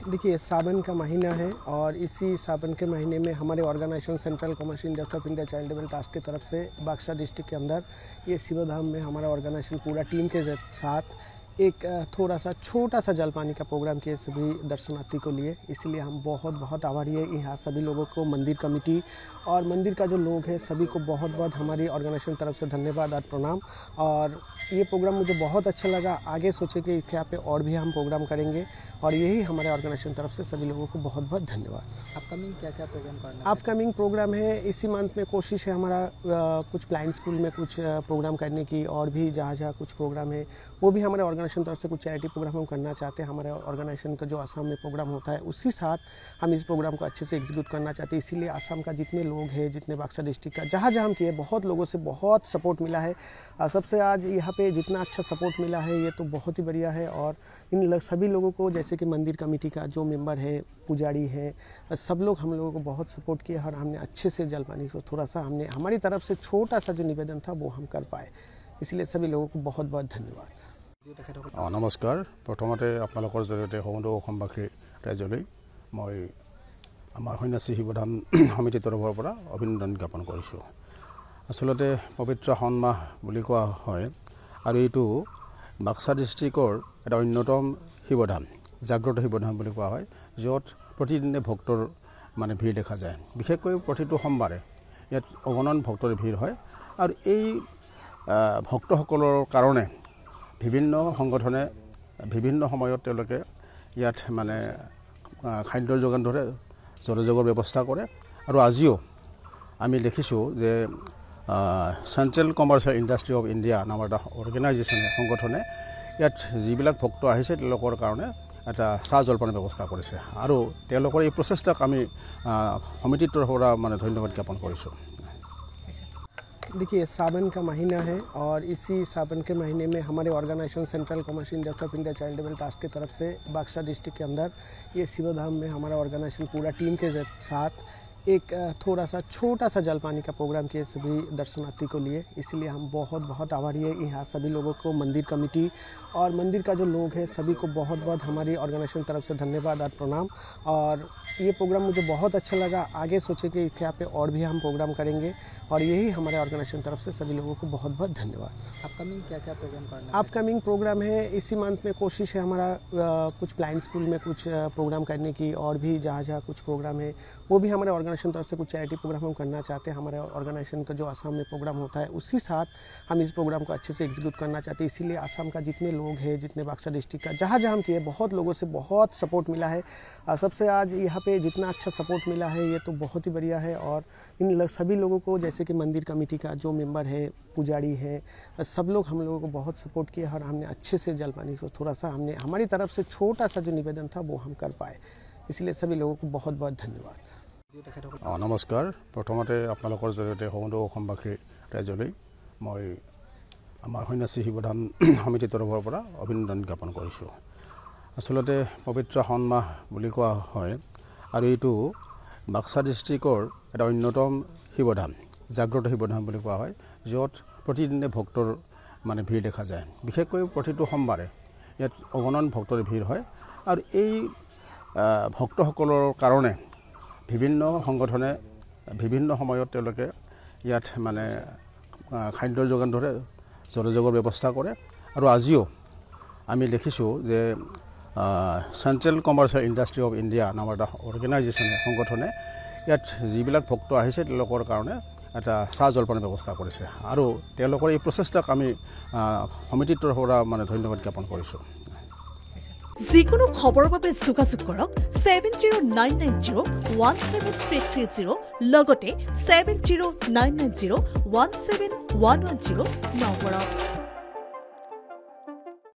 देखिए, सावन का महीना है और इसी सावन के महीने में हमारे organisation central commerce industry of India child development trust की तरफ से बक्सर डिस्ट्रिक्ट के अंदर ये शिवधाम में हमारा ऑर्गेनाइजेशन पूरा टीम के साथ एक थोड़ा सा छोटा सा जलपानी का प्रोग्राम किए सभी दर्शनार्थी को लिए। इसलिए हम बहुत बहुत आभारी है यहाँ सभी लोगों को, मंदिर कमेटी और मंदिर का जो लोग हैं सभी को बहुत बहुत हमारी ऑर्गेनाइजेशन तरफ से धन्यवाद और प्रणाम। और ये प्रोग्राम मुझे बहुत अच्छा लगा। आगे सोचे कि क्या पे और भी हम प्रोग्राम करेंगे और यही हमारे ऑर्गेनाइजेशन तरफ से सभी लोगों को बहुत बहुत धन्यवाद। अपकमिंग क्या क्या प्रोग्राम करना? अपकमिंग प्रोग्राम है इसी मंथ में कोशिश है हमारा कुछ ब्लाइंड स्कूल में कुछ प्रोग्राम करने की, और भी जहाँ जहाँ कुछ प्रोग्राम है वो भी हमारे ऑर्गेनाइजेशन तरफ से कुछ चैरिटी प्रोग्राम हम करना चाहते हैं। हमारे ऑर्गेनाइजेशन का जो असम में प्रोग्राम होता है उसी साथ हम इस प्रोग्राम को अच्छे से एग्जीक्यूट करना चाहते हैं। इसीलिए असम का जितने लोग हैं, जितने बक्सर डिस्ट्रिक्ट का जहाँ जहाँ हम किए, बहुत लोगों से बहुत सपोर्ट मिला है। सबसे आज यहाँ पे जितना अच्छा सपोर्ट मिला है ये तो बहुत ही बढ़िया है। और इन सभी लोगों को, जैसे कि मंदिर कमेटी का जो मेंबर है, पुजारी है, सब लोग हम लोगों को बहुत सपोर्ट किया और हमने अच्छे से जलपानी को थोड़ा सा हमने हमारी तरफ से छोटा सा जो निवेदन था वो हम कर पाए। इसलिए सभी लोगों को बहुत बहुत धन्यवाद। नमस्कार। प्रथमते आपलोकर जरिए समस्त অসমবাসী राइजলৈ मैं आमार सन्यासी शिवधाम समिति तरफर पर अभिनंदन ज्ञापन करिছোঁ। आसलते पवित्र शाओन माह বুলি কোৱা হয় আৰু এইটো বাক্সা ডিষ্ট্ৰিক্টৰ এটা অন্যতম শিৱধাম, জাগ্ৰত শিৱধাম বুলি কোৱা হয়, য'ত প্ৰতিদিনে ভক্তৰ মানে ভিৰ দেখা যায়। বিশেষকৈ প্ৰতিটো সোমবাৰে ইয়াত অগণন ভক্তৰ ভিৰ হয় আৰু এই ভক্তসকলৰ কাৰণে বিভিন্ন সংগঠনে বিভিন্ন সময়ত তেওঁলোকে ইয়াত মানে খাদ্যৰ যোগান ধৰে, জলযোগৰ ব্যৱস্থা কৰে। আৰু আজিও আমি দেখিছোঁ যে central commercial industry of India নামৰ এটা অৰ্গেনাইজেশ্যনে, সংগঠনে ইয়াত যিবিলাক ভক্ত আহিছে তেওঁলোকৰ কাৰণে এটা চাহ জলপানৰ ব্যৱস্থা কৰিছে আৰু তেওঁলোকৰ এই প্ৰচেষ্টাক আমি সমিতিৰ তৰফৰ পৰা মানে ধন্যবাদ জ্ঞাপন কৰিছোঁ। देखिए, सावन का महीना है और इसी सावन के महीने में हमारे organisation central commerce industry of India child development trust की तरफ से बक्सर डिस्ट्रिक्ट के अंदर ये शिवधाम में हमारा ऑर्गेनाइजेशन पूरा टीम के साथ एक थोड़ा सा छोटा सा जलपानी का प्रोग्राम किए सभी दर्शनार्थी को लिए। इसलिए हम बहुत बहुत आभारी है यहाँ सभी लोगों को, मंदिर कमेटी और मंदिर का जो लोग हैं सभी को बहुत बहुत हमारी ऑर्गेनाइजेशन तरफ से धन्यवाद और प्रणाम। और ये प्रोग्राम मुझे बहुत अच्छा लगा। आगे सोचे कि क्या पे और भी हम प्रोग्राम करेंगे और यही हमारे ऑर्गेनाइजेशन तरफ से सभी लोगों को बहुत बहुत धन्यवाद। अपकमिंग क्या क्या प्रोग्राम करना? अपकमिंग प्रोग्राम है इसी मंथ में कोशिश है हमारा कुछ ब्लाइंड स्कूल में कुछ प्रोग्राम करने की, और भी जहाँ जहाँ कुछ प्रोग्राम है वो भी हमारे ऑर्गेनाइजेशन तरफ से कुछ चैरिटी प्रोग्राम हम करना चाहते हैं। हमारे ऑर्गेनाइजेशन का जो असम में प्रोग्राम होता है उसी साथ हम इस प्रोग्राम को अच्छे से एग्जीक्यूट करना चाहते हैं। इसीलिए असम का जितने लोग हैं, जितने बक्सर डिस्ट्रिक्ट का जहाँ जहाँ हम किए, बहुत लोगों से बहुत सपोर्ट मिला है। सबसे आज यहाँ पे जितना अच्छा सपोर्ट मिला है ये तो बहुत ही बढ़िया है। और इन सभी लोगों को, जैसे कि मंदिर कमेटी का जो मेंबर है, पुजारी है, सब लोग हम लोगों को बहुत सपोर्ट किया और हमने अच्छे से जलपानी को थोड़ा सा हमने हमारी तरफ से छोटा सा जो निवेदन था वो हम कर पाए। इसलिए सभी लोगों को बहुत बहुत धन्यवाद। नमस्कार। प्रथमते आपलोकर जरिए समस्त অসমবাসী राइजলৈ मैं सन्यासी शिवधाम समिति तरफर पर अभिनंदन ज्ञापन करिছোঁ। आसलते पवित्र शाओन माह বুলি কোৱা হয় আৰু এইটো বাক্সা ডিষ্ট্ৰিক্টৰ এটা অন্যতম শিৱধাম, জাগ্ৰত শিৱধাম বুলি কোৱা হয়, য'ত প্ৰতিদিনে ভক্তৰ মানে ভিৰ দেখা যায়। বিশেষকৈ প্ৰতিটো সোমবাৰে ইয়াত অগণন ভক্তৰ ভিৰ হয় আৰু এই ভক্তসকলৰ কাৰণে বিভিন্ন সংগঠনে বিভিন্ন সময়ত তেওঁলোকে ইয়াত মানে খাদ্যৰ যোগান ধৰে, জলযোগৰ ব্যৱস্থা কৰে। আৰু আজিও আমি দেখিছোঁ যে central commercial industry of India নামৰ এটা অৰ্গেনাইজেশ্যনে, সংগঠনে ইয়াত যিবিলাক ভক্ত আহিছে তেওঁলোকৰ কাৰণে এটা চাহ জলপানৰ ব্যৱস্থা কৰিছে আৰু তেওঁলোকৰ এই প্ৰচেষ্টাক আমি সমিতিৰ তৰফৰ পৰা মানে ধন্যবাদ জ্ঞাপন কৰিছোঁ। যিকোনো খবৰৰ বাবে যোগাযোগ কৰক 7099017330 লগতে 7099017110 নম্বৰত।